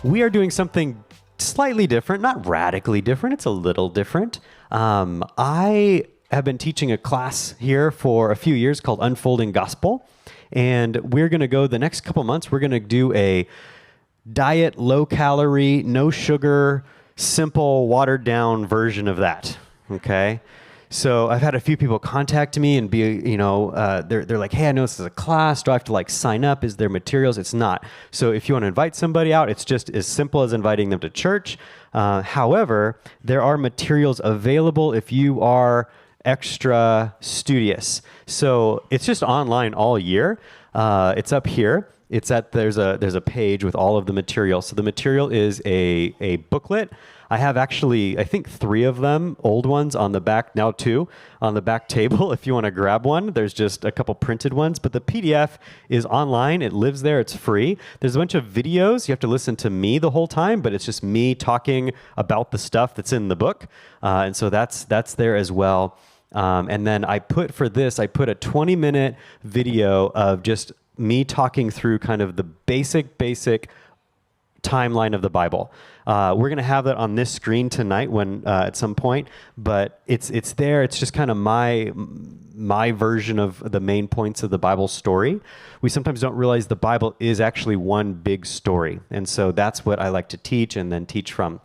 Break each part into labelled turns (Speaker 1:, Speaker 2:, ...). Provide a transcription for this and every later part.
Speaker 1: we are doing something slightly different, not radically different. It's a little different. I have been teaching a class here for a few years called Unfolding Gospel. And we're going to go the next couple months, we're going to do a diet, low calorie, no sugar, simple, watered down version of that. Okay. So I've had a few people contact me and be, they're like, hey, I know this is a class. Do I have to sign up? Is there materials? It's not. So if you want to invite somebody out, it's just as simple as inviting them to church. However, there are materials available if you are extra studious. So it's just online all year. It's up here. There's a page with all of the material. So the material is a booklet. I have actually, I think 3 of them, old ones on the back, now 2, on the back table if you want to grab one. There's just a couple printed ones, but the PDF is online. It lives there. It's free. There's a bunch of videos. You have to listen to me the whole time, but it's just me talking about the stuff that's in the book. And so that's there as well. And then I put a 20-minute video of just me talking through kind of the basic timeline of the Bible. We're going to have that on this screen tonight at some point, but it's there. It's just kind of my version of the main points of the Bible story. We sometimes don't realize the Bible is actually one big story. And so that's what I like to teach and then teach from.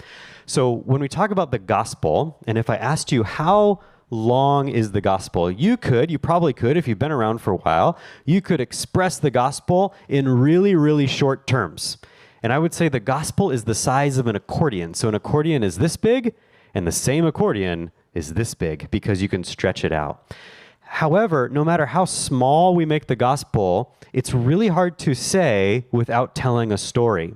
Speaker 1: So when we talk about the gospel, and if I asked you how long is the gospel, you probably could, if you've been around for a while, you could express the gospel in really, really short terms. And I would say the gospel is the size of an accordion. So an accordion is this big, and the same accordion is this big because you can stretch it out. However, no matter how small we make the gospel, it's really hard to say without telling a story.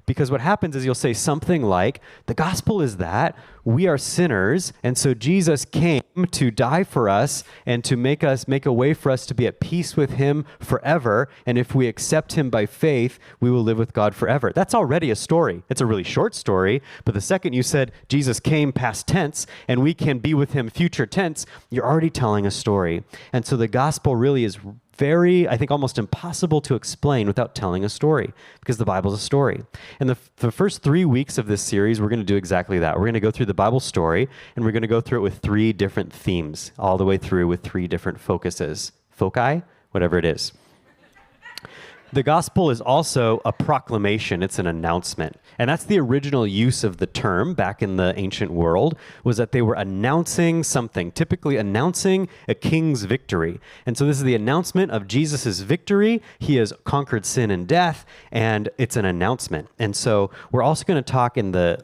Speaker 1: Because what happens is you'll say something like, the gospel is that we are sinners, and so Jesus came to die for us and to make a way for us to be at peace with him forever. And if we accept him by faith, we will live with God forever. That's already a story. It's a really short story, but the second you said Jesus came past tense and we can be with him future tense, you're already telling a story. And so the gospel really is very, I think, almost impossible to explain without telling a story, because the Bible is a story. And the first 3 weeks of this series, we're going to do exactly that. We're going to go through the Bible story, and we're going to go through it with 3 different themes, all the way through with 3 different focuses. Foci? Whatever it is. The gospel is also a proclamation. It's an announcement. And that's the original use of the term back in the ancient world, was that they were announcing something, typically announcing a king's victory. And so this is the announcement of Jesus' victory. He has conquered sin and death, and it's an announcement. And so we're also going to talk in the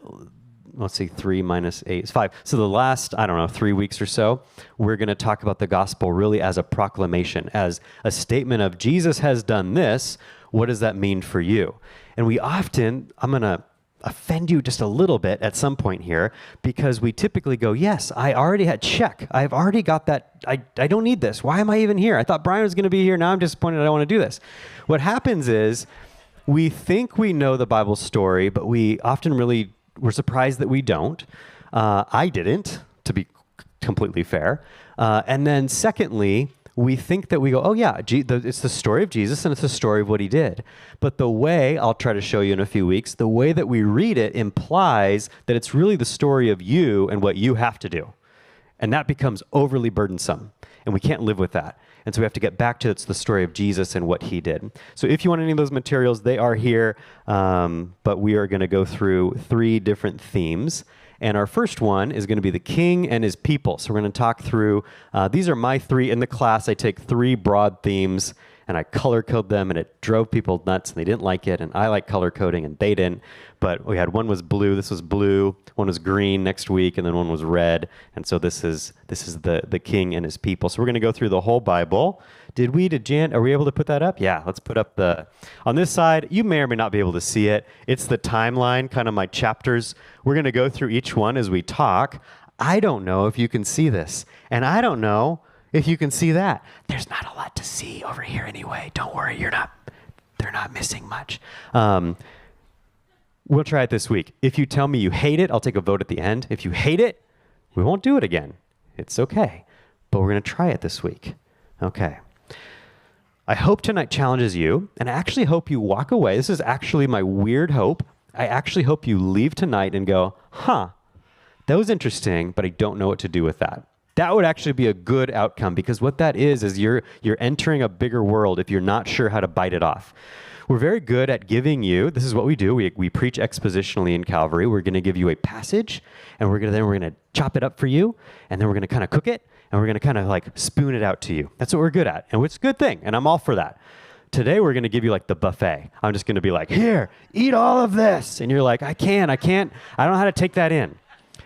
Speaker 1: 3 minus 8 is 5. So the last, 3 weeks or so, we're going to talk about the gospel really as a proclamation, as a statement of Jesus has done this. What does that mean for you? And we often, I'm going to offend you just a little bit at some point here, because we typically go, yes, I already had check. I've already got that. I don't need this. Why am I even here? I thought Brian was going to be here. Now I'm disappointed I don't want to do this. What happens is we think we know the Bible story, but we often we're surprised that we don't. I didn't, to be completely fair. And then secondly, we think that we go, oh yeah, it's the story of Jesus and it's the story of what he did. But the way, I'll try to show you in a few weeks, the way that we read it implies that it's really the story of you and what you have to do. And that becomes overly burdensome. And we can't live with that. And so we have to get back to it's the story of Jesus and what he did. So if you want any of those materials, they are here. But we are going to go through 3 different themes. And our first one is going to be the king and his people. So we're going to talk through, these are my 3 in the class. I take 3 broad themes and I color code them, and it drove people nuts and they didn't like it. And I like color coding and they didn't. But we had one was blue, this was blue, one was green next week, and then one was red. And so this is the king and his people. So we're going to go through the whole Bible. Are we able to put that up? Yeah, let's put up on this side, you may or may not be able to see it. It's the timeline, kind of my chapters. We're going to go through each one as we talk. I don't know if you can see this, and I don't know if you can see that. There's not a lot to see over here anyway. Don't worry, they're not missing much. We'll try it this week. If you tell me you hate it, I'll take a vote at the end. If you hate it, we won't do it again. It's okay. But we're going to try it this week. Okay. I hope tonight challenges you, and I actually hope you walk away. This is actually my weird hope. I actually hope you leave tonight and go, that was interesting, but I don't know what to do with that. That would actually be a good outcome, because what that is you're entering a bigger world if you're not sure how to bite it off. We're very good at giving you, this is what we do, we preach expositionally in Calvary. We're going to give you a passage, and we're going to chop it up for you, and then we're going to kind of cook it, and we're going to kind of like spoon it out to you. That's what we're good at, and it's a good thing, and I'm all for that. Today, we're going to give you like the buffet. I'm just going to be like, here, eat all of this. And you're like, I don't know how to take that in.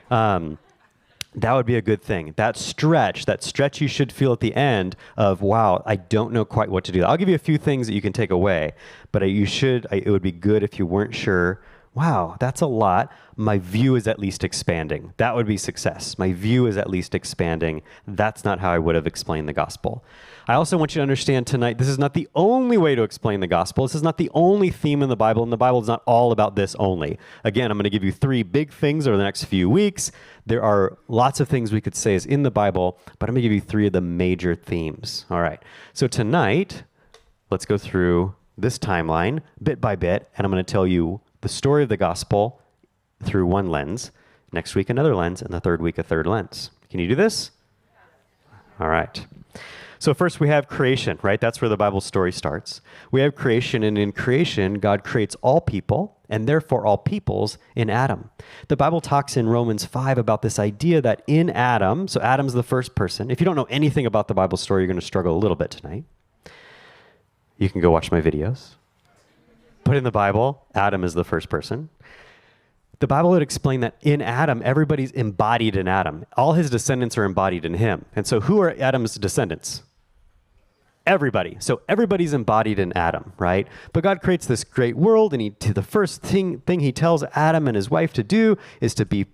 Speaker 1: That would be a good thing. That stretch you should feel at the end of, wow, I don't know quite what to do. I'll give you a few things that you can take away, but it would be good if you weren't sure, wow, that's a lot. My view is at least expanding. That would be success. My view is at least expanding. That's not how I would have explained the gospel. I also want you to understand tonight, this is not the only way to explain the gospel. This is not the only theme in the Bible, and the Bible is not all about this only. Again, I'm going to give you 3 big things over the next few weeks. There are lots of things we could say is in the Bible, but I'm going to give you 3 of the major themes. All right. So tonight, let's go through this timeline bit by bit, and I'm going to tell you the story of the gospel through one lens. Next week, another lens, and the third week, a third lens. Can you do this? All right. So first we have creation, right? That's where the Bible story starts. We have creation, and in creation, God creates all people, and therefore all peoples in Adam. The Bible talks in Romans 5 about this idea that in Adam, so Adam's the first person. If you don't know anything about the Bible story, you're going to struggle a little bit tonight. You can go watch my videos. But in the Bible, Adam is the first person. The Bible would explain that in Adam, everybody's embodied in Adam. All his descendants are embodied in him. And so who are Adam's descendants? Everybody. So everybody's embodied in Adam, right? But God creates this great world, and the first thing he tells Adam and his wife to do is to be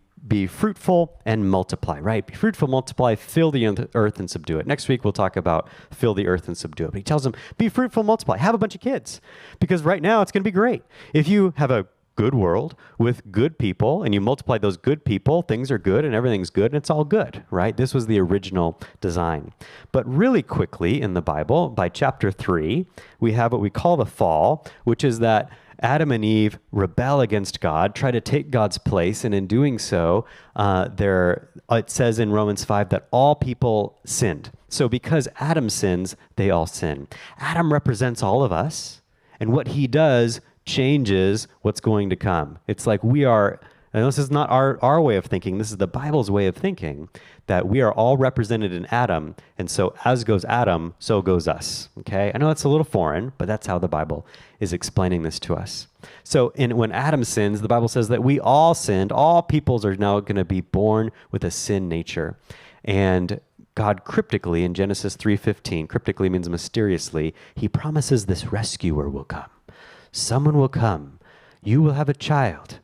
Speaker 1: fruitful and multiply, right? Be fruitful, multiply, fill the earth and subdue it. Next week, we'll talk about fill the earth and subdue it. But he tells them, be fruitful, multiply, have a bunch of kids. Because right now, it's going to be great. If you have a good world with good people, and you multiply those good people, things are good and everything's good, and it's all good, right? This was the original design. But really quickly in the Bible, by chapter 3, we have what we call the fall, which is that Adam and Eve rebel against God, try to take God's place, and in doing so, it says in Romans 5 that all people sinned. So because Adam sins, they all sin. Adam represents all of us, and what he does changes what's going to come. It's like we are, and this is not our way of thinking, this is the Bible's way of thinking, that we are all represented in Adam, and so as goes Adam, so goes us. Okay? I know that's a little foreign, but that's how the Bible is explaining this to us. So when Adam sins, the Bible says that we all sinned. All peoples are now going to be born with a sin nature. And God cryptically, in Genesis 3:15, cryptically means mysteriously, he promises this rescuer will come. Someone will come. You will have a child,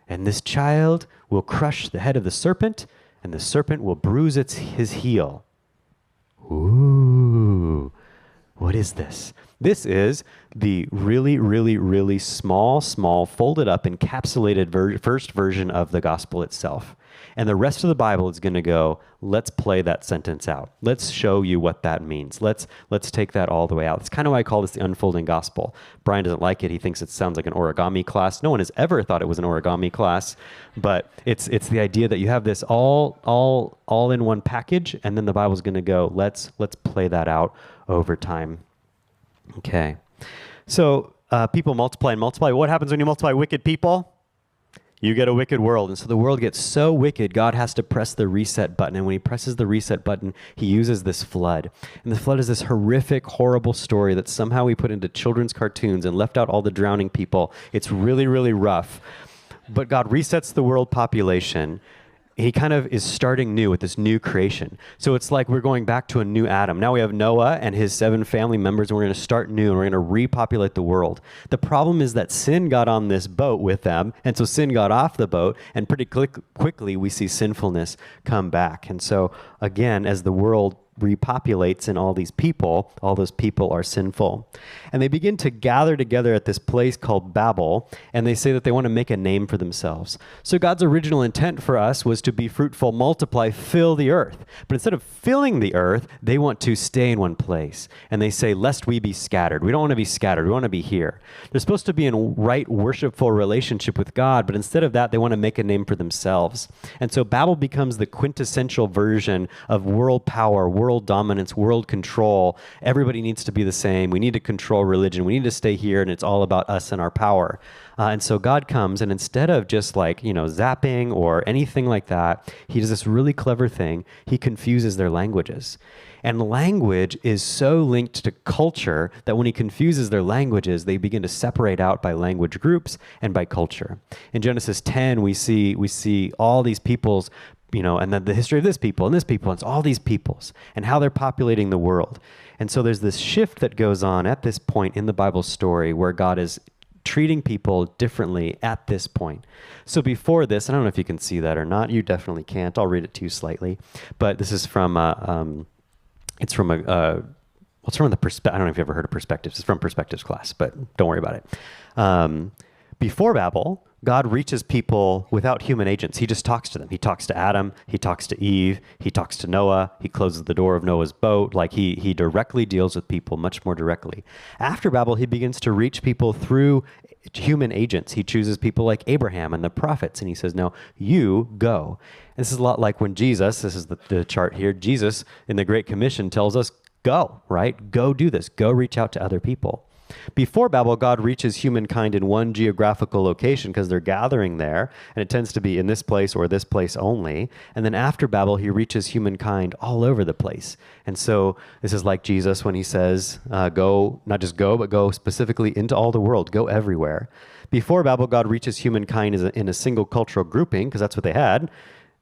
Speaker 1: and this child will crush the head of the serpent, and the serpent will bruise his heel. Ooh, what is this? This is the really, really, really small, folded up, encapsulated first version of the gospel itself. And the rest of the Bible is going to go, let's play that sentence out. Let's show you what that means. Let's take that all the way out. It's kind of why I call this the unfolding gospel. Brian doesn't like it. He thinks it sounds like an origami class. No one has ever thought it was an origami class, but it's the idea that you have this all in one package, and then the Bible's going to go, let's play that out over time. Okay. So people multiply and multiply. What happens when you multiply wicked people? You get a wicked world. And so the world gets so wicked, God has to press the reset button. And when he presses the reset button, he uses this flood. And the flood is this horrific, horrible story that somehow we put into children's cartoons and left out all the drowning people. It's really, really rough. But God resets the world population. He kind of is starting new with this new creation. So it's like we're going back to a new Adam. Now we have Noah and his 7 family members, and we're going to start new, and we're going to repopulate the world. The problem is that sin got on this boat with them, and so sin got off the boat, and pretty quickly we see sinfulness come back. And so again, as the world repopulates in all these people, all those people are sinful. And they begin to gather together at this place called Babel, and they say that they want to make a name for themselves. So God's original intent for us was to be fruitful, multiply, fill the earth. But instead of filling the earth, they want to stay in one place. And they say, lest we be scattered. We don't want to be scattered. We want to be here. They're supposed to be in right worshipful relationship with God, but instead of that, they want to make a name for themselves. And so Babel becomes the quintessential version of world power, world dominance, world control. Everybody needs to be the same. We need to control religion. We need to stay here, and it's all about us and our power. And so God comes, and instead of just zapping or anything like that, he does this really clever thing. He confuses their languages. And language is so linked to culture that when he confuses their languages, they begin to separate out by language groups and by culture. In Genesis 10, we see all these peoples, and then the history of this people, and it's all these peoples, and how they're populating the world. And so there's this shift that goes on at this point in the Bible story where God is treating people differently at this point. So before this, I don't know if you can see that or not. You definitely can't. I'll read it to you slightly. But this is from it's from the perspective. I don't know if you've ever heard of perspectives. It's from perspectives class, but don't worry about it. Before Babel, God reaches people without human agents. He just talks to them. He talks to Adam. He talks to Eve. He talks to Noah. He closes the door of Noah's boat. He directly deals with people much more directly. After Babel, he begins to reach people through human agents. He chooses people like Abraham and the prophets, and he says, no, you go. And this is a lot like when Jesus, this is the chart here, Jesus in the Great Commission tells us, go, right? Go do this. Go reach out to other people. Before Babel, God reaches humankind in one geographical location because they're gathering there, and it tends to be in this place or this place only. And then after Babel, he reaches humankind all over the place. And so this is like Jesus when he says, go, not just go, but go specifically into all the world, go everywhere. Before Babel, God reaches humankind in a single cultural grouping because that's what they had.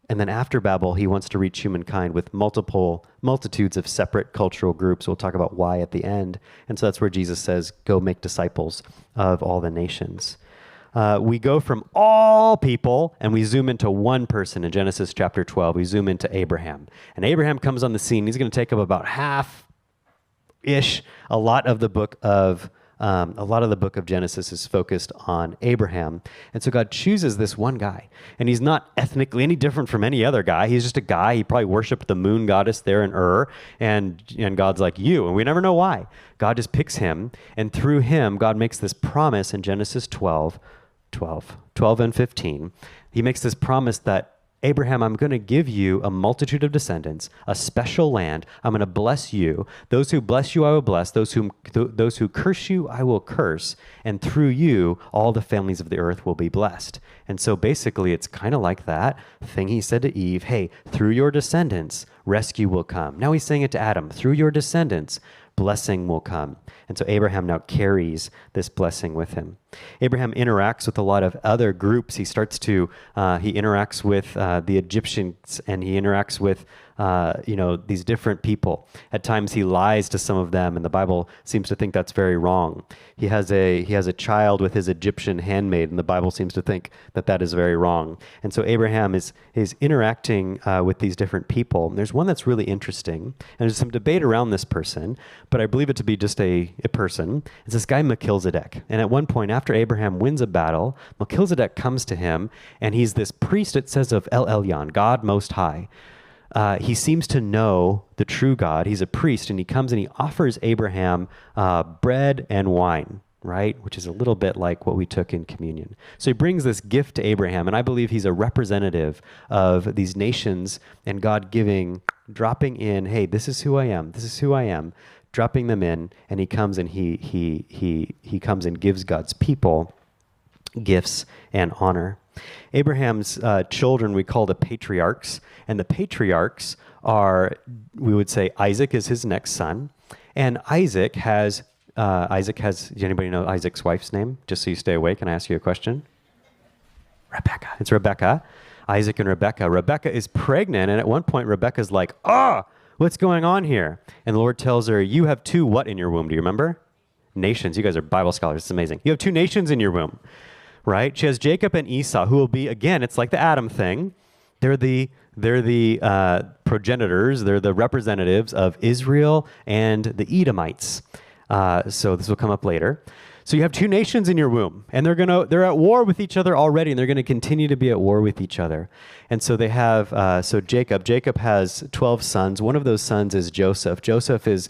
Speaker 1: And then after Babel, he wants to reach humankind with multitudes of separate cultural groups. We'll talk about why at the end. And so that's where Jesus says, go make disciples of all the nations. We go from all people and we zoom into one person in Genesis chapter 12. We zoom into Abraham. And Abraham comes on the scene. He's going to take up about half-ish. A lot of the book of Genesis is focused on Abraham. And so God chooses this one guy. And he's not ethnically any different from any other guy. He's just a guy. He probably worshiped the moon goddess there in Ur. And God's like, you. And we never know why. God just picks him. And through him, God makes this promise in Genesis 12 and 15. He makes this promise that, Abraham, I'm going to give you a multitude of descendants, a special land. I'm going to bless you. Those who bless you, I will bless. Those who curse you, I will curse. And through you, all the families of the earth will be blessed. And so basically, it's kind of like that thing he said to Eve, hey, through your descendants, rescue will come. Now he's saying it to Adam, through your descendants, blessing will come. And so Abraham now carries this blessing with him. Abraham interacts with a lot of other groups. He interacts with the Egyptians, and he interacts with these different people. At times he lies to some of them, and the Bible seems to think that's very wrong. He has a child with his Egyptian handmaid, and the Bible seems to think that is very wrong. And so Abraham is interacting with these different people. And there's one that's really interesting, and there's some debate around this person, but I believe it to be just a person. It's this guy Melchizedek. And at one point, after Abraham wins a battle, Melchizedek comes to him, and he's this priest, it says, of El Elyon, God Most High. He seems to know the true God. He's a priest, and he comes and he offers Abraham bread and wine, right? Which is a little bit like what we took in communion. So he brings this gift to Abraham, and I believe he's a representative of these nations and God dropping in, hey, this is who I am. This is who I am. Dropping them in, and he comes and he comes and gives God's people gifts and honor. Abraham's children we call the patriarchs, and the patriarchs are, we would say, Isaac is his next son, and Isaac has, does anybody know Isaac's wife's name? Just so you stay awake, and I ask you a question? Rebecca. It's Rebecca. Isaac and Rebecca. Rebecca is pregnant, and at one point Rebecca's like, what's going on here? And the Lord tells her, you have two what in your womb? Do you remember? Nations. You guys are Bible scholars. It's amazing. You have two nations in your womb, right? She has Jacob and Esau, who will be, again, it's like the Adam thing. They're the progenitors, they're the representatives of Israel and the Edomites. So this will come up later. So you have two nations in your womb, and they're at war with each other already, and they're going to continue to be at war with each other. And so they have, Jacob has 12 sons. One of those sons is Joseph. Joseph is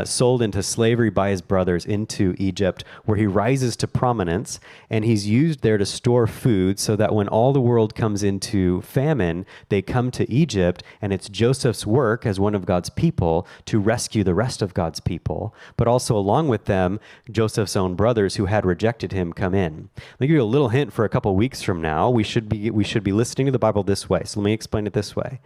Speaker 1: sold into slavery by his brothers into Egypt, where he rises to prominence, and he's used there to store food so that when all the world comes into famine, they come to Egypt, and it's Joseph's work as one of God's people to rescue the rest of God's people. But also along with them, Joseph's own brothers who had rejected him come in. Let me give you a little hint for a couple weeks from now. We should be listening to the Bible this way. So let me explain it this way.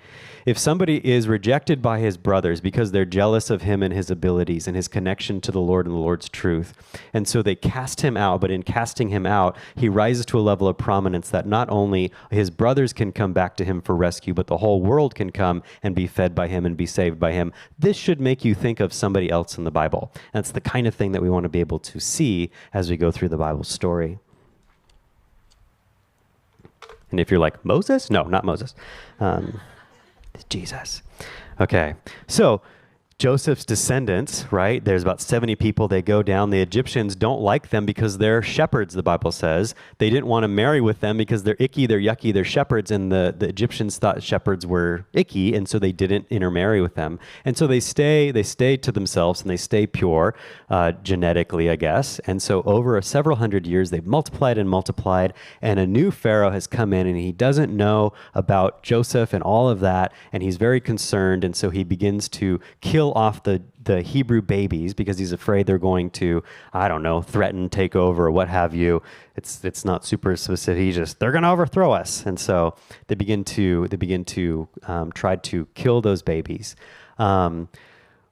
Speaker 1: If somebody is rejected by his brothers because they're jealous of him and his abilities and his connection to the Lord and the Lord's truth, and so they cast him out, but in casting him out, he rises to a level of prominence that not only his brothers can come back to him for rescue, but the whole world can come and be fed by him and be saved by him. This should make you think of somebody else in the Bible. That's the kind of thing that we want to be able to see as we go through the Bible story. And if you're like, Moses? No, not Moses. It's Jesus. Okay, so Joseph's descendants, right? There's about 70 people. They go down. The Egyptians don't like them because they're shepherds, the Bible says. They didn't want to marry with them because they're icky, they're yucky, they're shepherds, and the Egyptians thought shepherds were icky, and so they didn't intermarry with them. And so they stay to themselves, and they stay pure, genetically, I guess. And so over several hundred years, they've multiplied, and a new Pharaoh has come in, and he doesn't know about Joseph and all of that, and he's very concerned, and so he begins to kill off the Hebrew babies because he's afraid they're going to, I don't know, threaten, take over, or what have you. It's not super specific. He's just, they're going to overthrow us. And so they begin to try to kill those babies. One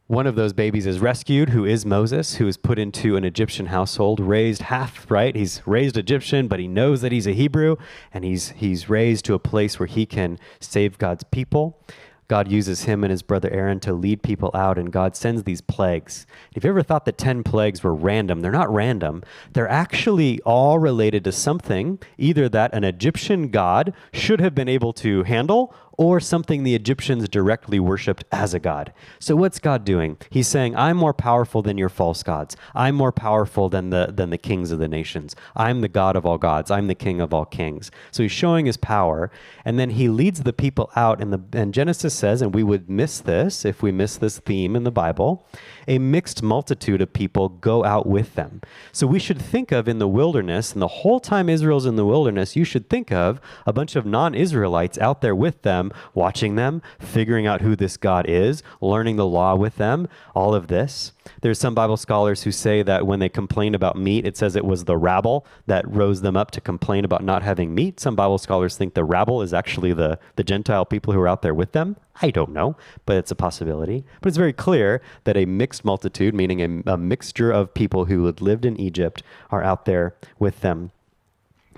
Speaker 1: of those babies is rescued, who is Moses, who is put into an Egyptian household, raised half, right? He's raised Egyptian, but he knows that he's a Hebrew, and he's raised to a place where he can save God's people. God uses him and his brother Aaron to lead people out, and God sends these plagues. If you ever thought the 10 plagues were random, they're not random. They're actually all related to something, either that an Egyptian god should have been able to handle, or something the Egyptians directly worshipped as a god. So what's God doing? He's saying, I'm more powerful than your false gods. I'm more powerful than the kings of the nations. I'm the God of all gods. I'm the king of all kings. So he's showing his power, and then he leads the people out, and Genesis says, and we would miss this if we miss this theme in the Bible, a mixed multitude of people go out with them. So we should think of in the wilderness, and the whole time Israel's in the wilderness, you should think of a bunch of non-Israelites out there with them, watching them, figuring out who this God is, learning the law with them, all of this. There's some Bible scholars who say that when they complain about meat, it says it was the rabble that rose them up to complain about not having meat. Some Bible scholars think the rabble is actually the Gentile people who are out there with them. I don't know, but it's a possibility. But it's very clear that a mixed multitude, meaning a mixture of people who had lived in Egypt, are out there with them.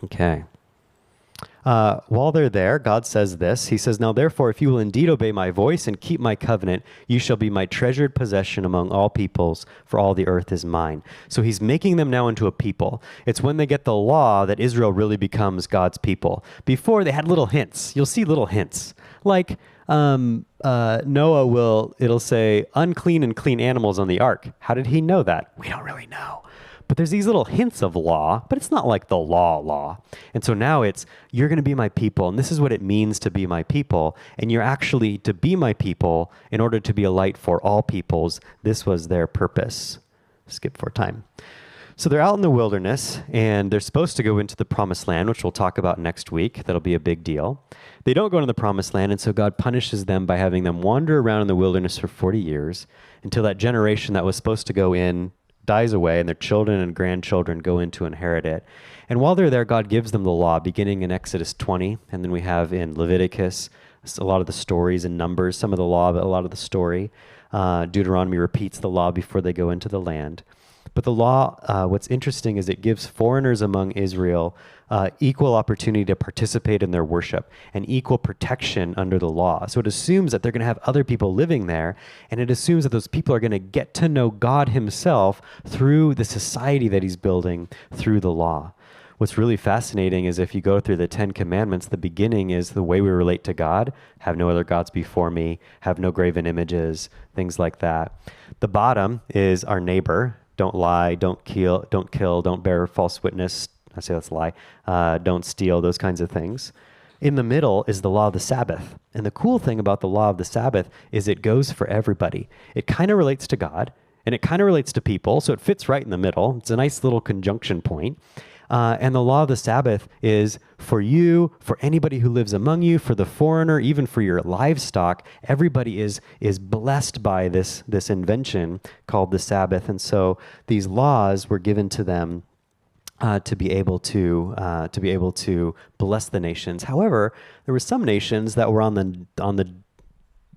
Speaker 1: Okay. While they're there, God says this. He says, now therefore, if you will indeed obey my voice and keep my covenant, you shall be my treasured possession among all peoples, for all the earth is mine. So he's making them now into a people. It's when they get the law that Israel really becomes God's people. Before, they had little hints. You'll see little hints. Like Noah it'll say unclean and clean animals on the ark. How did he know that? We don't really know. But there's these little hints of law, but it's not like the law. And so now it's, you're going to be my people, and this is what it means to be my people. And you're actually to be my people in order to be a light for all peoples. This was their purpose. Skip for time. So they're out in the wilderness, and they're supposed to go into the promised land, which we'll talk about next week. That'll be a big deal. They don't go into the promised land, and so God punishes them by having them wander around in the wilderness for 40 years until that generation that was supposed to go in dies away, and their children and grandchildren go in to inherit it. And while they're there, God gives them the law, beginning in Exodus 20, and then we have in Leviticus a lot of the stories and Numbers, some of the law, but a lot of the story. Deuteronomy repeats the law before they go into the land. But the law, what's interesting is it gives foreigners among Israel equal opportunity to participate in their worship and equal protection under the law. So it assumes that they're going to have other people living there, and it assumes that those people are going to get to know God himself through the society that he's building through the law. what's really fascinating is if you go through the 10 Commandments, the beginning is the way we relate to God. Have no other gods before me. Have no graven images, things like that. The bottom is our neighbor. Don't lie, don't kill, don't bear false witness. I say that's a lie. Don't steal, those kinds of things. In the middle is the law of the Sabbath. And the cool thing about the law of the Sabbath is it goes for everybody. It kind of relates to God, and it kind of relates to people, so it fits right in the middle. It's a nice little conjunction point. And the law of the Sabbath is for you, for anybody who lives among you, for the foreigner, even for your livestock. Everybody is blessed by this invention called the Sabbath. And so these laws were given to them to be able to bless the nations. However, there were some nations that were on the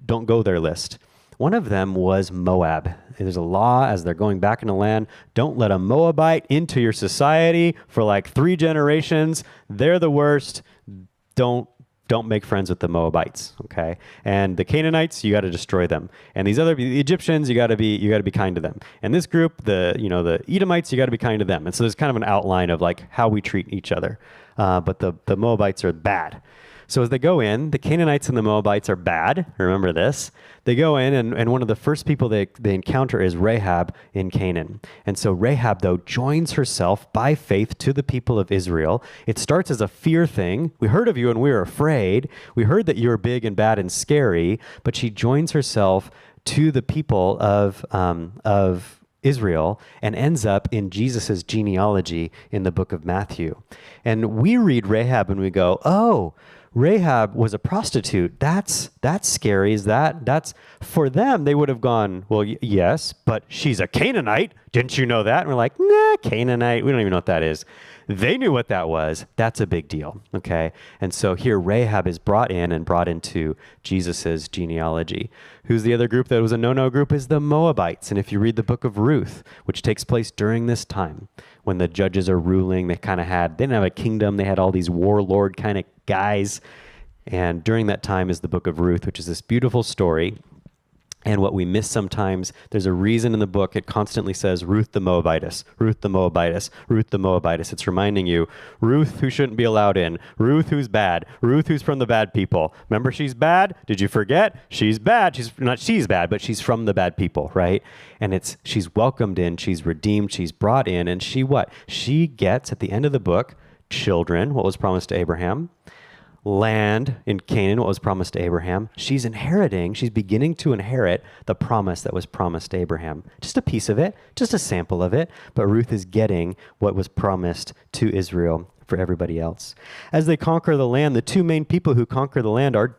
Speaker 1: don't go there list. One of them was Moab. There's a law as they're going back into land, don't let a Moabite into your society for like 3 generations. They're the worst. Don't make friends with the Moabites, okay? And the Canaanites, you got to destroy them. And the Egyptians, you got to be kind to them. And this group, the Edomites, you got to be kind to them. And so there's kind of an outline of like how we treat each other. But the Moabites are bad. So as they go in, the Canaanites and the Moabites are bad. Remember this. They go in, and one of the first people they encounter is Rahab in Canaan. And so Rahab, though, joins herself by faith to the people of Israel. It starts as a fear thing. We heard of you and we were afraid. We heard that you were big and bad and scary. But she joins herself to the people of Israel and ends up in Jesus's genealogy in the book of Matthew. And we read Rahab and we go, oh, Rahab was a prostitute. That's scary. That's for them, they would have gone, well, yes, but she's a Canaanite. Didn't you know that? And we're like, nah, Canaanite. We don't even know what that is. They knew what that was. That's a big deal. Okay. And so here Rahab is brought into Jesus's genealogy. Who's the other group that was a no-no group is the Moabites. And if you read the book of Ruth, which takes place during this time, when the judges are ruling, they didn't have a kingdom. They had all these warlord kind of guys. And during that time is the book of Ruth, which is this beautiful story. And what we miss sometimes, there's a reason in the book it constantly says Ruth the Moabitess, Ruth the Moabitess, Ruth the Moabitess. It's reminding you, Ruth who shouldn't be allowed in, Ruth who's bad, Ruth who's from the bad people. Remember she's bad? Did you forget? She's bad. She's bad, but she's from the bad people, right? And she's welcomed in, she's redeemed, she's brought in, and she gets, at the end of the book, children, what was promised to Abraham, land in Canaan, what was promised to Abraham. She's beginning to inherit the promise that was promised to Abraham. Just a piece of it, just a sample of it, but Ruth is getting what was promised to Israel for everybody else. As they conquer the land, the 2 main people who conquer the land are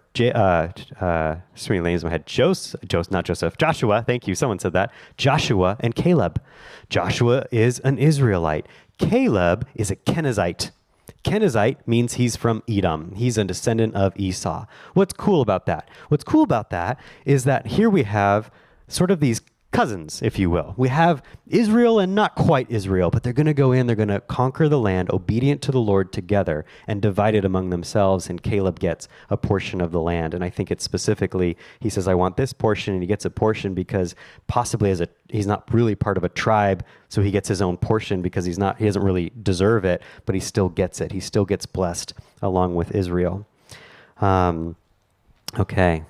Speaker 1: swimming names in my head. Joshua, thank you, someone said that. Joshua and Caleb. Joshua is an Israelite. Caleb is a Kenizzite. Kenizzite means he's from Edom. He's a descendant of Esau. What's cool about that? What's cool about that is that here we have sort of these cousins, if you will. We have Israel and not quite Israel, but they're going to go in, they're going to conquer the land, obedient to the Lord together, and divide it among themselves, and Caleb gets a portion of the land. And I think it's specifically, he says, I want this portion, and he gets a portion because possibly he's not really part of a tribe, so he gets his own portion because he doesn't really deserve it, but he still gets it. He still gets blessed along with Israel. Okay.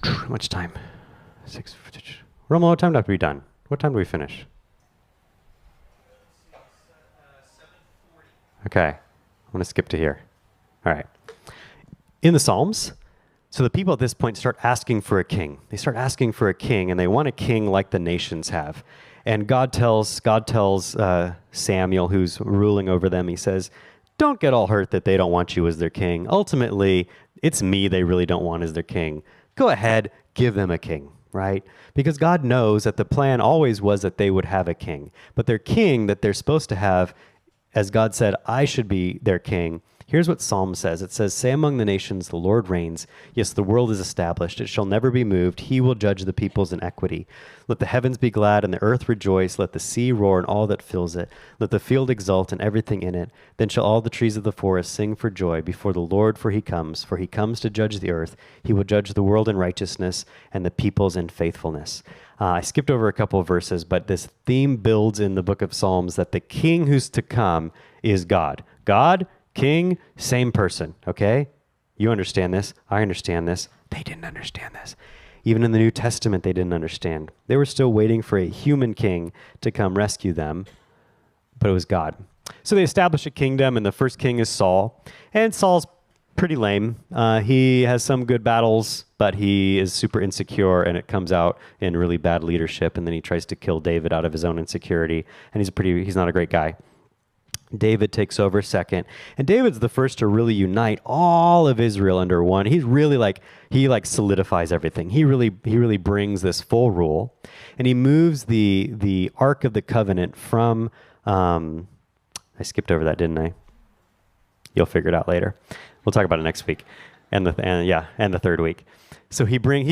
Speaker 1: How much time? 6. Romo, what time do we be done? What time do we finish? 7:40. Okay. I'm going to skip to here. All right. In the Psalms, so the people at this point start asking for a king. They start asking for a king, and they want a king like the nations have. And God tells Samuel, who's ruling over them, he says, don't get all hurt that they don't want you as their king. Ultimately, it's me they really don't want as their king. Go ahead, give them a king, right? Because God knows that the plan always was that they would have a king. But their king that they're supposed to have, as God said, I should be their king, Here's what Psalm says. It says, say among the nations, the Lord reigns. Yes, the world is established. It shall never be moved. He will judge the peoples in equity. Let the heavens be glad and the earth rejoice. Let the sea roar and all that fills it. Let the field exult and everything in it. Then shall all the trees of the forest sing for joy before the Lord, for he comes to judge the earth. He will judge the world in righteousness and the peoples in faithfulness. I skipped over a couple of verses, but this theme builds in the book of Psalms that the king who's to come is God. God, king, same person, okay? You understand this. I understand this. They didn't understand this. Even in the New Testament, they didn't understand. They were still waiting for a human king to come rescue them, but it was God. So they establish a kingdom, and the first king is Saul. And Saul's pretty lame. He has some good battles, but he is super insecure, and it comes out in really bad leadership. And then he tries to kill David out of his own insecurity, and he's not a great guy. David takes over second, and David's the first to really unite all of Israel under one. He's really he solidifies everything. He really brings this full rule, and he moves the Ark of the Covenant from. I skipped over that, didn't I? You'll figure it out later. We'll talk about it next week, and the third week. So he brings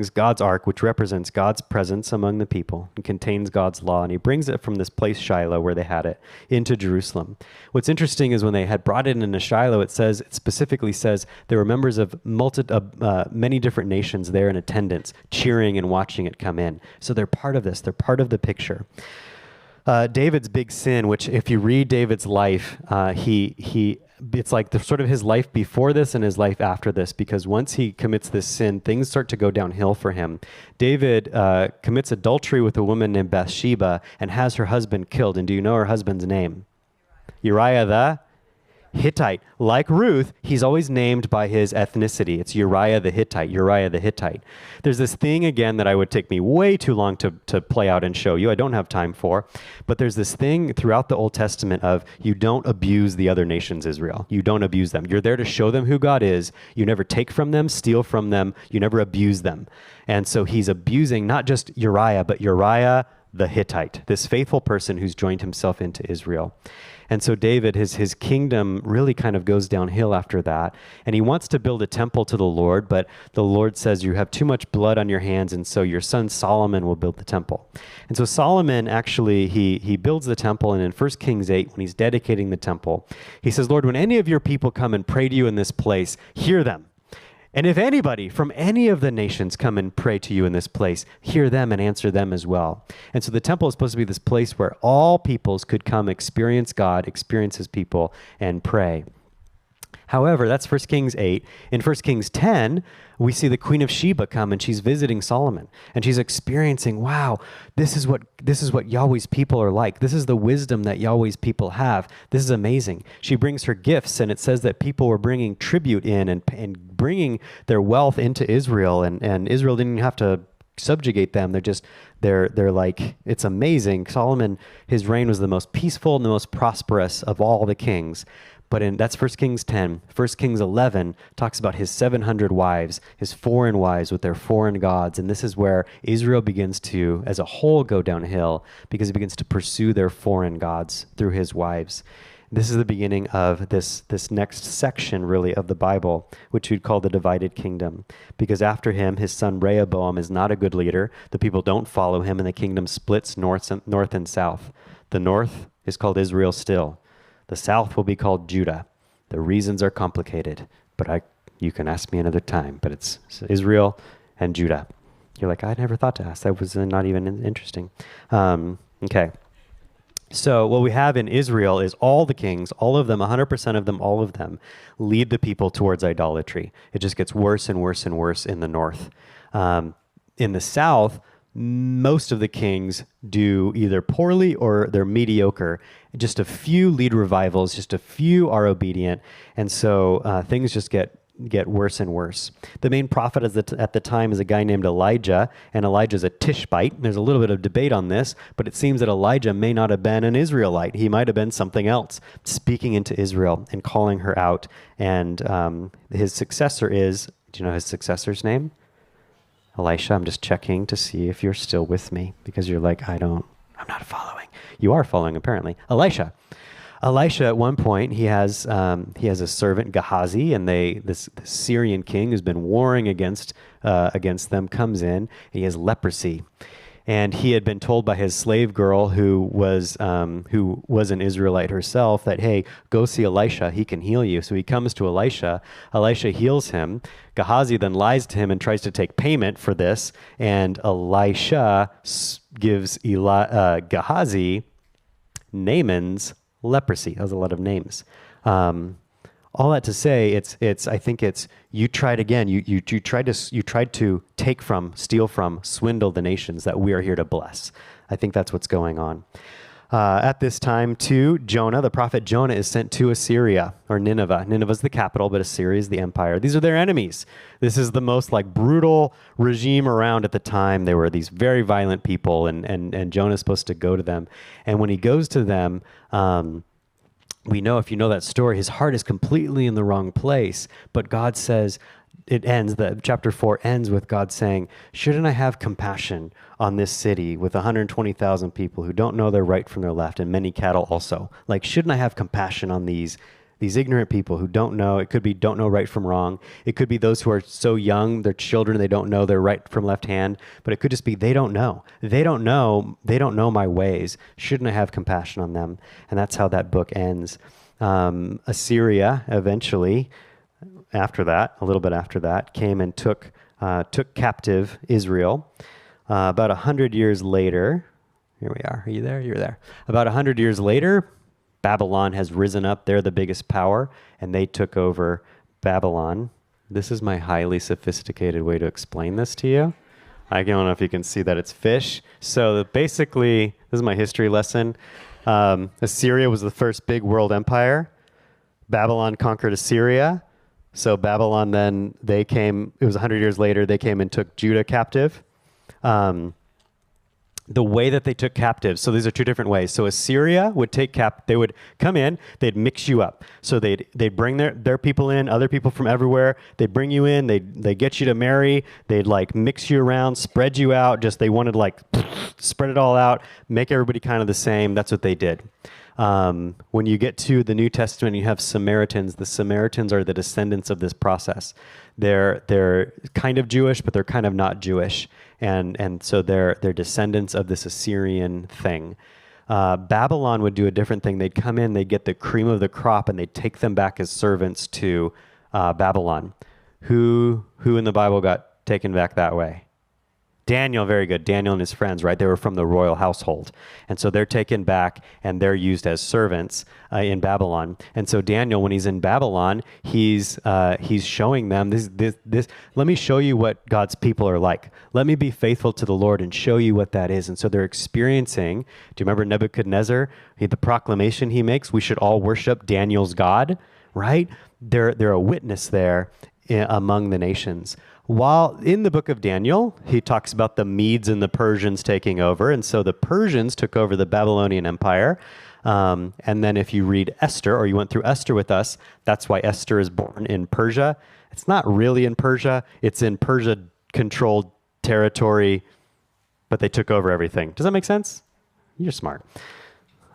Speaker 1: God's ark, which represents God's presence among the people and contains God's law, and he brings it from this place Shiloh where they had it into Jerusalem. What's interesting is when they had brought it into Shiloh, it specifically says there were members of many different nations there in attendance, cheering and watching it come in. So they're part of this. They're part of the picture. David's big sin, which if you read David's life, it's like sort of his life before this and his life after this, because once he commits this sin, things start to go downhill for him. David commits adultery with a woman named Bathsheba and has her husband killed. And do you know her husband's name? Uriah the Hittite. Like Ruth, he's always named by his ethnicity. It's Uriah the Hittite, Uriah the Hittite. There's this thing, again, that I would take me way too long to play out and show you. I don't have time for. But there's this thing throughout the Old Testament of you don't abuse the other nations, Israel. You don't abuse them. You're there to show them who God is. You never take from them, steal from them. You never abuse them. And so he's abusing not just Uriah, but Uriah the Hittite, this faithful person who's joined himself into Israel. And so David, his kingdom really kind of goes downhill after that. And he wants to build a temple to the Lord, but the Lord says, you have too much blood on your hands, and so your son Solomon will build the temple. And so Solomon actually, he builds the temple, and in 1 Kings 8, when he's dedicating the temple, he says, Lord, when any of your people come and pray to you in this place, hear them. And if anybody from any of the nations come and pray to you in this place, hear them and answer them as well. And so the temple is supposed to be this place where all peoples could come experience God, experience his people, and pray. However, that's 1 Kings 8. In 1 Kings 10, we see the Queen of Sheba come, and she's visiting Solomon, and she's experiencing, wow, this is what Yahweh's people are like. This is the wisdom that Yahweh's people have. This is amazing. She brings her gifts, and it says that people were bringing tribute in and bringing their wealth into Israel, and Israel didn't have to subjugate them. They're like, it's amazing. Solomon, his reign was the most peaceful and the most prosperous of all the kings. But that's 1 Kings 10. 1 Kings 11 talks about his 700 wives, his foreign wives with their foreign gods. And this is where Israel begins to, as a whole, go downhill because he begins to pursue their foreign gods through his wives. This is the beginning of this next section, really, of the Bible, which we'd call the divided kingdom. Because after him, his son Rehoboam is not a good leader. The people don't follow him, and the kingdom splits north and south. The north is called Israel still. The south will be called Judah. The reasons are complicated, but you can ask me another time. But it's Israel and Judah. You're like, I never thought to ask. That was not even interesting. Okay. So what we have in Israel is all the kings, all of them, 100% of them, all of them, lead the people towards idolatry. It just gets worse and worse and worse in the north. In the south, most of the kings do either poorly or they're mediocre. Just a few lead revivals, just a few are obedient, and so things just get worse and worse. The main prophet at the time is a guy named Elijah, and Elijah's a Tishbite. There's a little bit of debate on this, but it seems that Elijah may not have been an Israelite. He might have been something else, speaking into Israel and calling her out. And his successor is, do you know his successor's name? Elisha. I'm just checking to see if you're still with me, because you're like, I'm not following. You are following, apparently. Elisha. Elisha, at one point, he has a servant Gehazi, and this Syrian king who's been warring against them comes in. He has leprosy, and he had been told by his slave girl, who was an Israelite herself, that, hey, go see Elisha. He can heal you. So he comes to Elisha. Elisha heals him. Gehazi then lies to him and tries to take payment for this, and Elisha gives Gehazi Naaman's leprosy. That was a lot of names. All that to say, I think it's you tried again. You tried to take from, steal from, swindle the nations that we are here to bless. I think that's what's going on. At this time, too, Jonah, the prophet Jonah, is sent to Assyria, or Nineveh. Nineveh's the capital, but Assyria is the empire. These are their enemies. This is the most brutal regime around at the time. They were these very violent people, and Jonah's supposed to go to them. And when he goes to them, we know, if you know that story, his heart is completely in the wrong place. But God says, chapter 4 ends with God saying, shouldn't I have compassion on this city with 120,000 people who don't know their right from their left, and many cattle also? Shouldn't I have compassion on these ignorant people who don't know? It could be don't know right from wrong. It could be those who are so young, they're children, they don't know their right from left hand. But it could just be they don't know. They don't know my ways. Shouldn't I have compassion on them? And that's how that book ends. Assyria eventually, a little bit after that, came and took captive Israel. About 100 years later, here we are. Are you there? You're there. About 100 years later, Babylon has risen up. They're the biggest power, and they took over Babylon. This is my highly sophisticated way to explain this to you. I don't know if you can see that it's fish. So basically, this is my history lesson. Assyria was the first big world empire. Babylon conquered Assyria. So Babylon then, it was 100 years later, they came and took Judah captive. The way that they took captives, so these are two different ways. So Assyria would they would come in, they'd mix you up. So they'd bring their people in, other people from everywhere. They'd bring you in, they get you to marry, they'd mix you around, spread you out. They wanted spread it all out, make everybody kind of the same. That's what they did. When you get to the New Testament, you have Samaritans. The Samaritans are the descendants of this process. They're kind of Jewish, but they're kind of not Jewish. And so they're descendants of this Assyrian thing. Babylon would do a different thing. They'd come in, they'd get the cream of the crop, and they'd take them back as servants to Babylon. Who in the Bible got taken back that way? Daniel, very good. Daniel and his friends, right? They were from the royal household. And so they're taken back and they're used as servants in Babylon. And so Daniel, when he's in Babylon, he's showing them this. Let me show you what God's people are like. Let me be faithful to the Lord and show you what that is. And so they're experiencing, do you remember Nebuchadnezzar? The proclamation he makes, we should all worship Daniel's God, right? They're a witness there among the nations. While in the book of Daniel, he talks about the Medes and the Persians taking over. And so the Persians took over the Babylonian Empire. And then if you read Esther, or you went through Esther with us, that's why Esther is born in Persia. It's not really in Persia. It's in Persia-controlled territory, but they took over everything. Does that make sense? You're smart.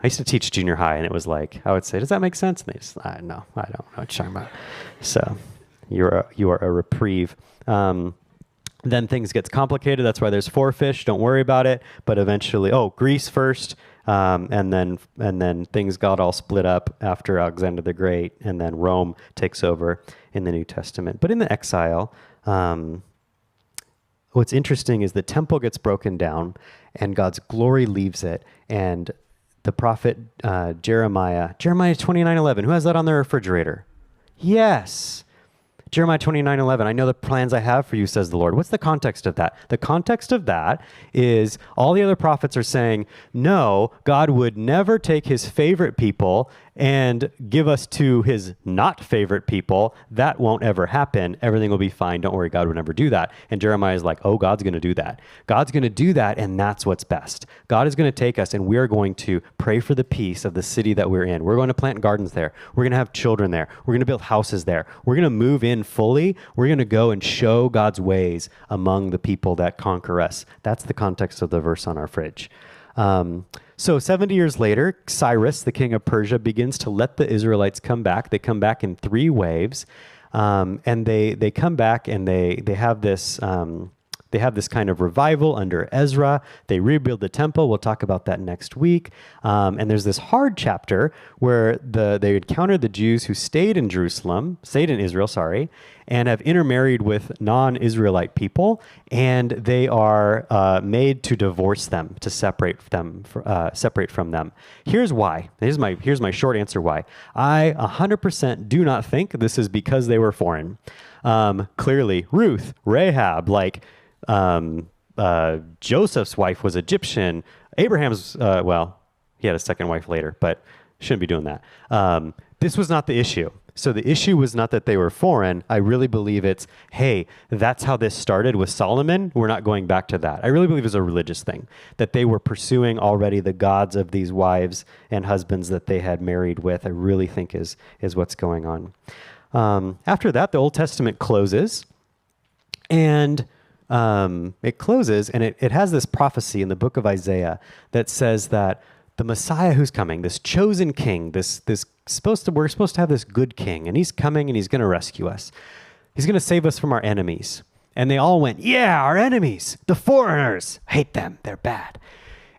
Speaker 1: I used to teach junior high, and it was I would say, does that make sense? And they just, no, I don't know what you're talking about. So you are a reprieve. Then things gets complicated. That's why there's 4 fish. Don't worry about it. But eventually, Greece first, and then things got all split up after Alexander the Great, and then Rome takes over in the New Testament. But in the exile, what's interesting is the temple gets broken down, and God's glory leaves it, and the prophet Jeremiah 29:11. Who has that on their refrigerator? Yes. Jeremiah 29:11, I know the plans I have for you, says the Lord. What's the context of that? The context of that is all the other prophets are saying, no, God would never take his favorite people and give us to his not favorite people. That won't ever happen. Everything will be fine. Don't worry, God would never do that. And Jeremiah is like, God's going to do that. God's going to do that, and that's what's best. God is going to take us, and we're going to pray for the peace of the city that we're in. We're going to plant gardens there. We're going to have children there. We're going to build houses there. We're going to move in fully. We're going to go and show God's ways among the people that conquer us. That's the context of the verse on our fridge. So 70 years later, Cyrus, the king of Persia, begins to let the Israelites come back. They come back in 3 waves, and they come back and they have this. They have this kind of revival under Ezra. They rebuild the temple. We'll talk about that next week. And there's this hard chapter where they encountered the Jews who stayed in Israel, and have intermarried with non-Israelite people, and they are made to divorce them, to separate from them. Here's why. Here's my short answer why. I 100% do not think this is because they were foreign. Clearly, Ruth, Rahab, Joseph's wife was Egyptian. Abraham's, he had a second wife later, but shouldn't be doing that. This was not the issue. So the issue was not that they were foreign. I really believe it's, hey, that's how this started with Solomon. We're not going back to that. I really believe it's a religious thing, that they were pursuing already the gods of these wives and husbands that they had married with. I really think is what's going on. After that, the Old Testament closes, and it has this prophecy in the book of Isaiah that says that the Messiah who's coming, this chosen king, we're supposed to have this good king, and he's coming and he's going to rescue us. He's going to save us from our enemies. And they all went, yeah, our enemies, the foreigners, hate them, they're bad.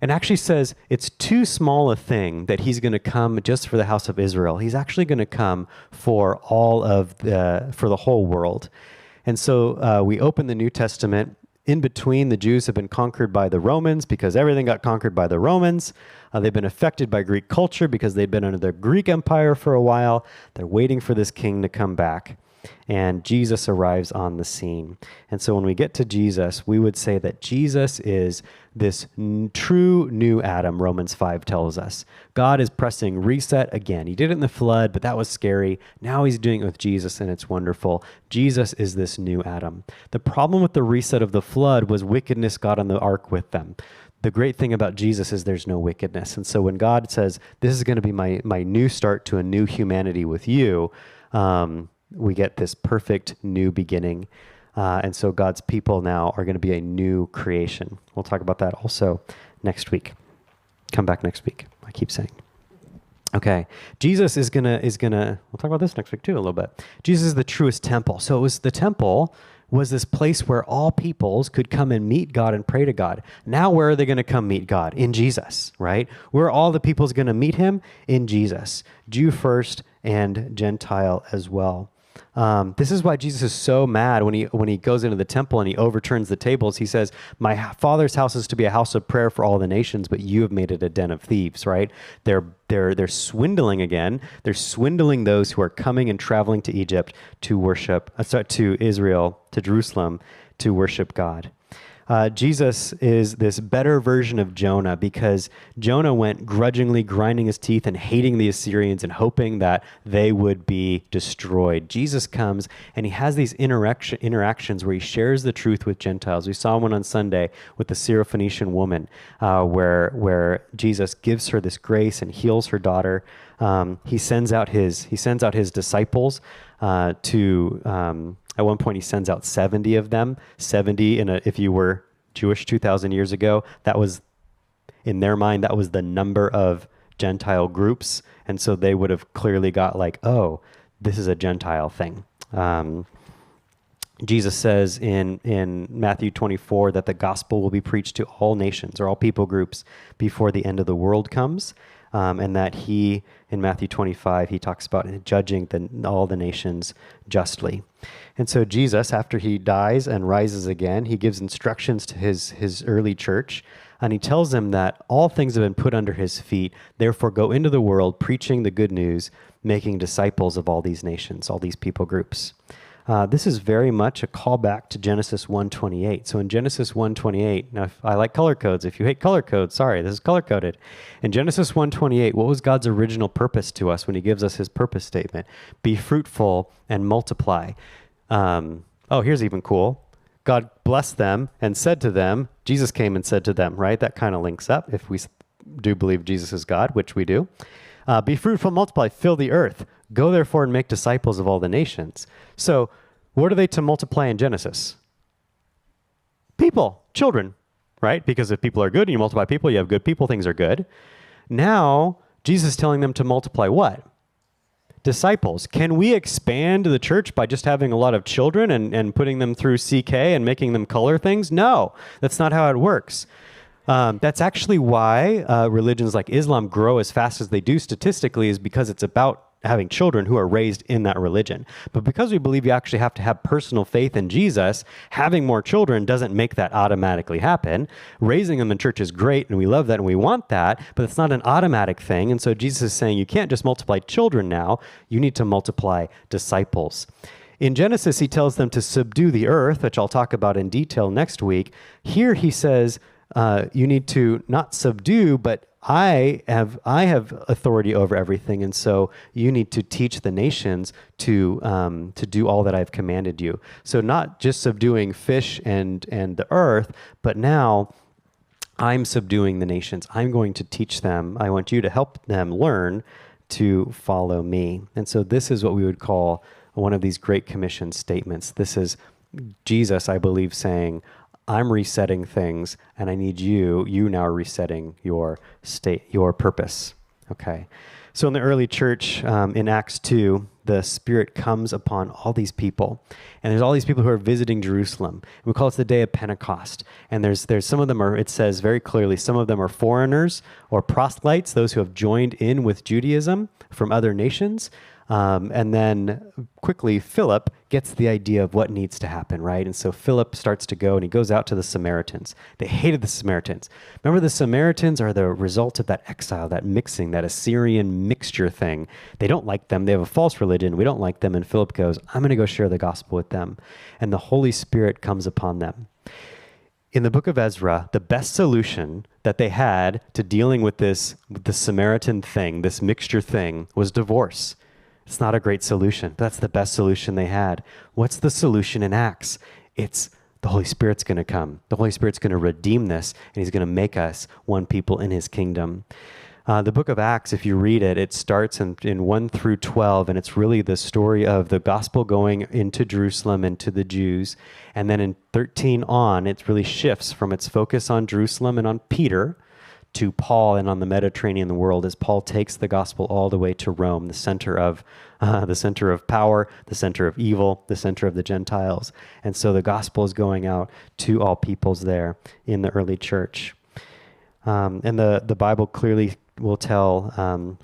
Speaker 1: And actually says it's too small a thing that he's going to come just for the house of Israel. He's actually going to come for for the whole world. And so we open the New Testament. In between, the Jews have been conquered by the Romans because everything got conquered by the Romans. They've been affected by Greek culture because they'd been under the Greek Empire for a while. They're waiting for this king to come back. And Jesus arrives on the scene. And so when we get to Jesus, we would say that Jesus is this true new Adam, Romans 5 tells us. God is pressing reset again. He did it in the flood, but that was scary. Now he's doing it with Jesus, and it's wonderful. Jesus is this new Adam. The problem with the reset of the flood was wickedness got on the ark with them. The great thing about Jesus is there's no wickedness. And so when God says, this is going to be my new start to a new humanity with you, we get this perfect new beginning. And so God's people now are going to be a new creation. We'll talk about that also next week. Come back next week, I keep saying. Okay, Jesus is gonna, we'll talk about this next week too a little bit. Jesus is the truest temple. So the temple was this place where all peoples could come and meet God and pray to God. Now where are they going to come meet God? In Jesus, right? Where are all the peoples going to meet him? In Jesus. Jew first and Gentile as well. This is why Jesus is so mad when he goes into the temple and he overturns the tables. He says, my Father's house is to be a house of prayer for all the nations, but you have made it a den of thieves, right? They're swindling again. They're swindling those who are coming and traveling to Egypt to worship, to Israel, to Jerusalem, to worship God. Jesus is this better version of Jonah because Jonah went grudgingly grinding his teeth and hating the Assyrians and hoping that they would be destroyed. Jesus comes and he has these interactions where he shares the truth with Gentiles. We saw one on Sunday with the Syrophoenician woman where Jesus gives her this grace and heals her daughter. He sends out his disciples at one point, he sends out 70 of them. 70, if you were Jewish 2,000 years ago, that was, in their mind, that was the number of Gentile groups. And so they would have clearly got oh, this is a Gentile thing. Jesus says in Matthew 24 that the gospel will be preached to all nations or all people groups before the end of the world comes. And that in Matthew 25, he talks about judging all the nations justly. And so Jesus, after he dies and rises again, he gives instructions to his early church, and he tells them that all things have been put under his feet. Therefore, go into the world preaching the good news, making disciples of all these nations, all these people groups. This is very much a callback to Genesis 1:28. So in Genesis 1:28, now I like color codes. If you hate color codes, sorry, this is color coded. In Genesis 1:28, what was God's original purpose to us when he gives us his purpose statement? Be fruitful and multiply. Here's even cool. God blessed them and said to them, Jesus came and said to them, right? That kind of links up if we do believe Jesus is God, which we do. Be fruitful, multiply, fill the earth. Go therefore and make disciples of all the nations. So what are they to multiply in Genesis? People, children, right? Because if people are good and you multiply people, you have good people, things are good. Now, Jesus is telling them to multiply what? Disciples. Can we expand the church by just having a lot of children and putting them through CK and making them color things? No, that's not how it works. That's actually why religions like Islam grow as fast as they do statistically, is because it's about having children who are raised in that religion. But because we believe you actually have to have personal faith in Jesus, having more children doesn't make that automatically happen. Raising them in church is great, and we love that, and we want that, but it's not an automatic thing. And so Jesus is saying you can't just multiply children now, you need to multiply disciples. In Genesis, he tells them to subdue the earth, which I'll talk about in detail next week. Here he says you need to not subdue, but I have authority over everything, and so you need to teach the nations to do all that I've commanded you. So not just subduing fish and the earth, but now I'm subduing the nations. I'm going to teach them. I want you to help them learn to follow me. And so this is what we would call one of these Great Commission statements. This is Jesus, I believe, saying, I'm resetting things, and I need you now resetting your state, your purpose. Okay. So in the early church, in Acts 2, the Spirit comes upon all these people, and there's all these people who are visiting Jerusalem. We call it the day of Pentecost. And there's some of them are, it says very clearly, some of them are foreigners or proselytes, those who have joined in with Judaism from other nations. And then quickly, Philip gets the idea of what needs to happen, right? And so Philip starts to go, and he goes out to the Samaritans. They hated the Samaritans. Remember, the Samaritans are the result of that exile, that mixing, that Assyrian mixture thing. They don't like them. They have a false religion. We don't like them. And Philip goes, I'm going to go share the gospel with them. And the Holy Spirit comes upon them. In the book of Ezra, the best solution that they had to dealing with the Samaritan thing, this mixture thing, was divorce. It's not a great solution, but that's the best solution they had. What's the solution in Acts? It's the Holy Spirit's going to come. The Holy Spirit's going to redeem this, and he's going to make us one people in his kingdom. The book of Acts, if you read it, it starts in 1 through 12, and it's really the story of the gospel going into Jerusalem and to the Jews. And then in 13 on, it really shifts from its focus on Jerusalem and on Peter to Paul and on the Mediterranean world, as Paul takes the gospel all the way to Rome, the center of power, the center of evil, the center of the Gentiles. And so the gospel is going out to all peoples there in the early church. And the Bible clearly will tell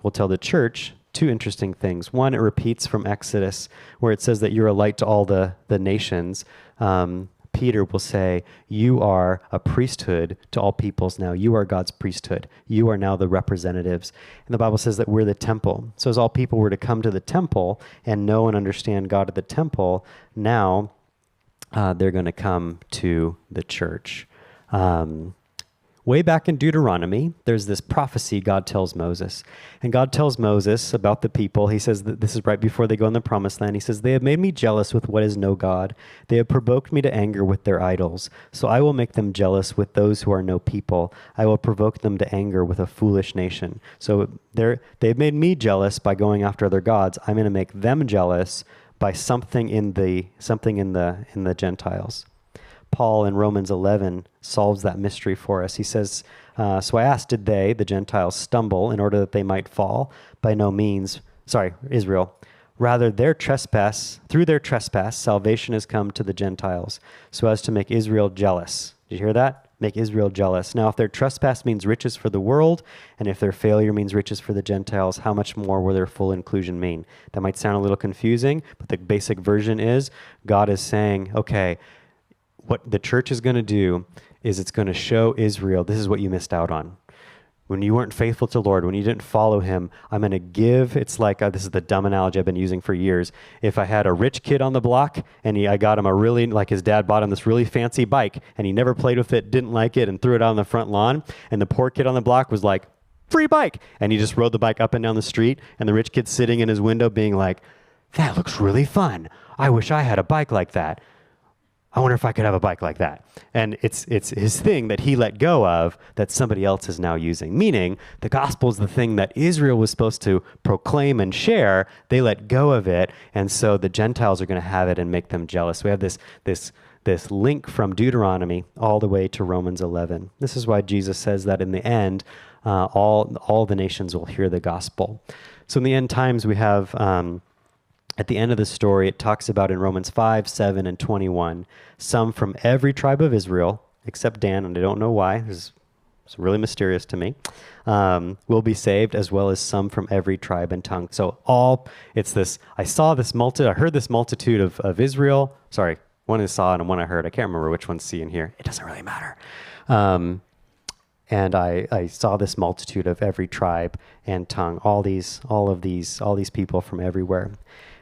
Speaker 1: the church two interesting things. One, it repeats from Exodus, where it says that you're a light to all the nations. Peter will say, you are a priesthood to all peoples now. You are God's priesthood. You are now the representatives. And the Bible says that we're the temple. So as all people were to come to the temple and know and understand God at the temple, now they're going to come to the church. Way back in Deuteronomy, there's this prophecy God tells Moses. And God tells Moses about the people. He says that this is right before they go in the promised land. He says, they have made me jealous with what is no God. They have provoked me to anger with their idols. So I will make them jealous with those who are no people. I will provoke them to anger with a foolish nation. So they've made me jealous by going after other gods. I'm going to make them jealous by something in the Gentiles. Paul in Romans 11 solves that mystery for us. He says, so I asked, did they, the Gentiles, stumble in order that they might fall? By no means. Israel. Rather, through their trespass, salvation has come to the Gentiles, so as to make Israel jealous. Did you hear that? Make Israel jealous. Now, if their trespass means riches for the world, and if their failure means riches for the Gentiles, how much more will their full inclusion mean? That might sound a little confusing, but the basic version is God is saying, okay, what the church is going to do is it's going to show Israel, this is what you missed out on. When you weren't faithful to the Lord, when you didn't follow him, I'm going to give, it's like, this is the dumb analogy I've been using for years. If I had a rich kid on the block and I got him his dad bought him this really fancy bike and he never played with it, didn't like it, and threw it out on the front lawn, and the poor kid on the block was like, free bike. And he just rode the bike up and down the street, and the rich kid sitting in his window being like, that looks really fun. I wish I had a bike like that. I wonder if I could have a bike like that. And it's his thing that he let go of that somebody else is now using. Meaning the gospel is the thing that Israel was supposed to proclaim and share. They let go of it. And so the Gentiles are going to have it and make them jealous. We have this this link from Deuteronomy all the way to Romans 11. This is why Jesus says that in the end, all the nations will hear the gospel. So in the end times, we have, at the end of the story, it talks about in Romans 5, 7, and 21, some from every tribe of Israel, except Dan, and I don't know why. It's really mysterious to me, will be saved, as well as some from every tribe and tongue. So I heard this multitude of Israel. Sorry, one is saw and one I heard. I can't remember which one's see and hear. It doesn't really matter. And I saw this multitude of every tribe and tongue, all these people from everywhere.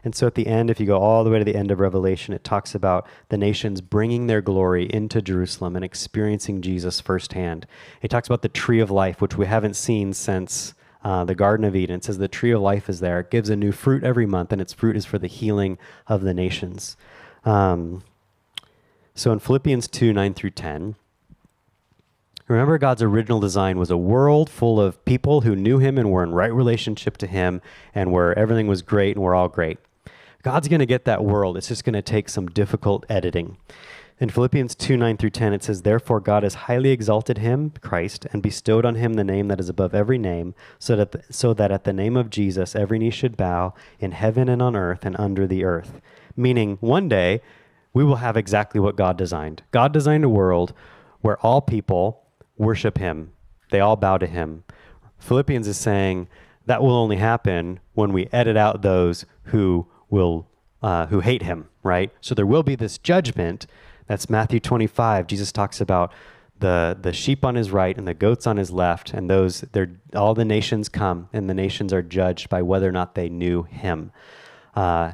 Speaker 1: And so at the end, if you go all the way to the end of Revelation, it talks about the nations bringing their glory into Jerusalem and experiencing Jesus firsthand. It talks about the tree of life, which we haven't seen since the Garden of Eden. It says the tree of life is there. It gives a new fruit every month, and its fruit is for the healing of the nations. So in Philippians 2, 9 through 10, remember, God's original design was a world full of people who knew him and were in right relationship to him and where everything was great and we're all great. God's going to get that world. It's just going to take some difficult editing. In Philippians 2, 9 through 10, it says, therefore God has highly exalted him, Christ, and bestowed on him the name that is above every name, so that at the name of Jesus every knee should bow in heaven and on earth and under the earth. Meaning, one day, we will have exactly what God designed. God designed a world where all people worship him. They all bow to him. Philippians is saying that will only happen when we edit out those who hate him, right? So there will be this judgment. That's Matthew 25. Jesus talks about the sheep on his right and the goats on his left, and all the nations come, and the nations are judged by whether or not they knew him.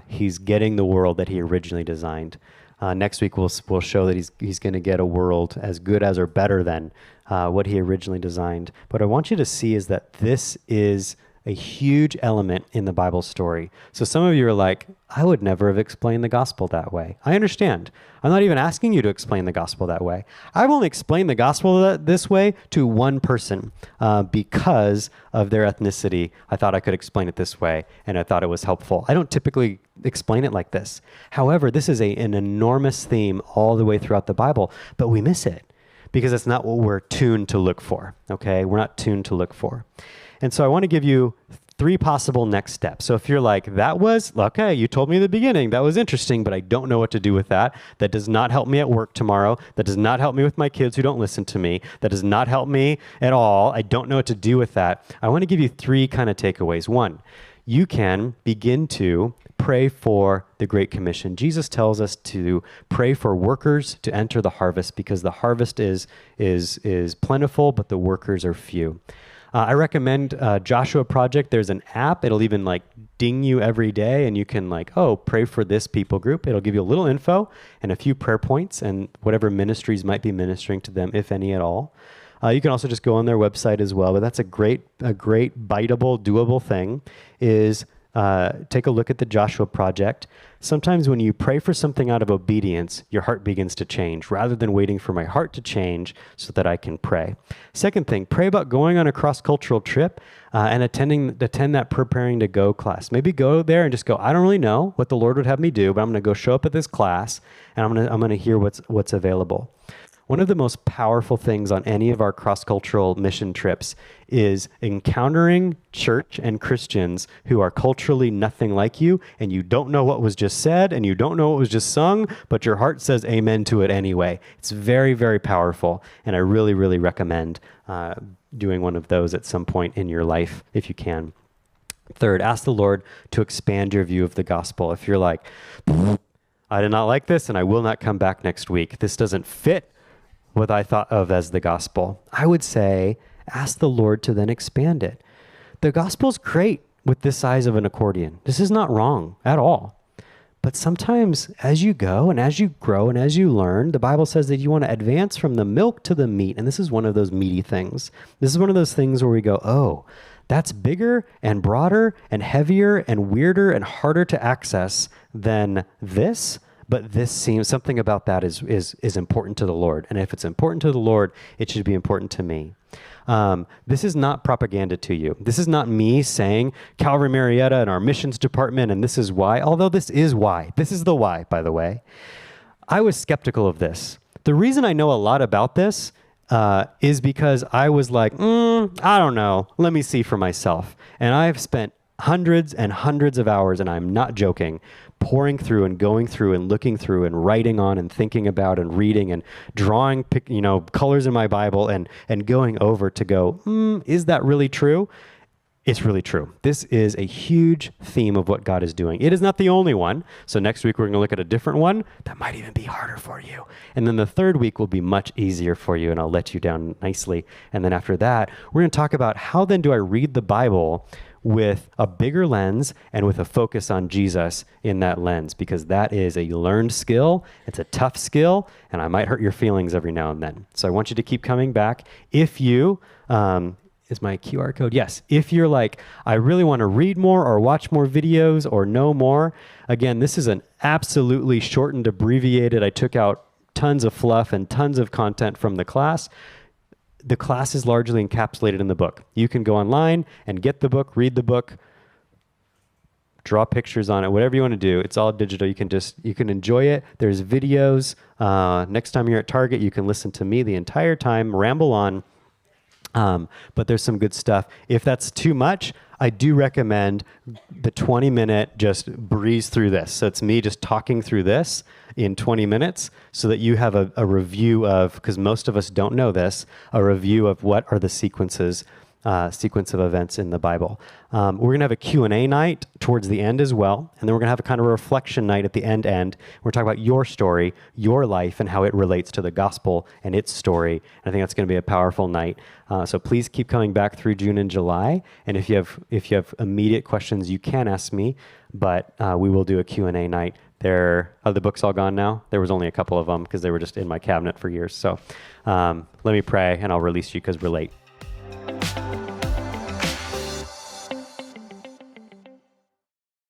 Speaker 1: He's getting the world that he originally designed. Next week we'll show that he's going to get a world as good as or better than what he originally designed. What I want you to see is that this is a huge element in the Bible story. So some of you are like, I would never have explained the gospel that way. I understand. I'm not even asking you to explain the gospel that way. I've only explained the gospel this way to one person because of their ethnicity. I thought I could explain it this way, and I thought it was helpful. I don't typically explain it like this. However, this is an enormous theme all the way throughout the Bible, but we miss it because it's not what we're tuned to look for, okay? We're not tuned to look for. And so I want to give you 3 possible next steps. So if you're like, okay, you told me in the beginning, that was interesting, but I don't know what to do with that. That does not help me at work tomorrow. That does not help me with my kids who don't listen to me. That does not help me at all. I don't know what to do with that. I want to give you 3 kind of takeaways. 1, you can begin to pray for the Great Commission. Jesus tells us to pray for workers to enter the harvest because the harvest is plentiful, but the workers are few. I recommend Joshua Project. There's an app. It'll even ding you every day, and you can pray for this people group. It'll give you a little info and a few prayer points and whatever ministries might be ministering to them, if any at all. You can also just go on their website as well, but that's a great biteable, doable thing is take a look at the Joshua Project. Sometimes when you pray for something out of obedience, your heart begins to change rather than waiting for my heart to change so that I can pray. Second thing, pray about going on a cross-cultural trip and attend that preparing to go class. Maybe go there and just go, I don't really know what the Lord would have me do, but I'm going to go show up at this class and I'm going to hear what's available. One of the most powerful things on any of our cross-cultural mission trips is encountering church and Christians who are culturally nothing like you, and you don't know what was just said, and you don't know what was just sung, but your heart says amen to it anyway. It's very, very powerful, and I really, really recommend doing one of those at some point in your life if you can. Third, ask the Lord to expand your view of the gospel. If you're like, I did not like this, and I will not come back next week. This doesn't fit what I thought of as the gospel. I would say, ask the Lord to then expand it. The gospel's great with this size of an accordion. This is not wrong at all. But sometimes as you go and as you grow and as you learn, the Bible says that you want to advance from the milk to the meat. And this is one of those meaty things. This is one of those things where we go, oh, that's bigger and broader and heavier and weirder and harder to access than this. But this seems, something about that is important to the Lord. And if it's important to the Lord, it should be important to me. This is not propaganda to you. This is not me saying Calvary Murrieta and our missions department, and this is why, although this is why. This is the why, by the way. I was skeptical of this. The reason I know a lot about this is because I was like, I don't know. Let me see for myself. And I've spent hundreds and hundreds of hours, and I'm not joking, pouring through and going through and looking through and writing on and thinking about and reading and drawing, colors in my Bible and going over to go, is that really true? It's really true. This is a huge theme of what God is doing. It is not the only one. So next week, we're going to look at a different one that might even be harder for you. And then the third week will be much easier for you, and I'll let you down nicely. And then after that, we're going to talk about how then do I read the Bible with a bigger lens and with a focus on Jesus in that lens, because that is a learned skill. It's a tough skill, and I might hurt your feelings every now and then. So I want you to keep coming back. If you... is my QR code? Yes. If you're like, I really want to read more or watch more videos or know more, again, this is an absolutely shortened, abbreviated. I took out tons of fluff and tons of content from the class. The class is largely encapsulated in the book. You can go online and get the book, read the book, draw pictures on it, whatever you want to do. It's all digital. You can enjoy it. There's videos. Next time you're at Target, you can listen to me the entire time, ramble on. But there's some good stuff. If that's too much, I do recommend the 20-minute just breeze through this. So it's me just talking through this in 20 minutes so that you have a review of, because most of us don't know this, a review of what are the sequence of events in the Bible. We're going to have a Q&A night towards the end as well. And then we're going to have a kind of a reflection night at the end. We're talking about your story, your life, and how it relates to the gospel and its story. And I think that's going to be a powerful night. So please keep coming back through June and July. And if you have immediate questions, you can ask me. But we will do a Q&A night. Are the books all gone now? There was only a couple of them because they were just in my cabinet for years. So let me pray, and I'll release you because we're late.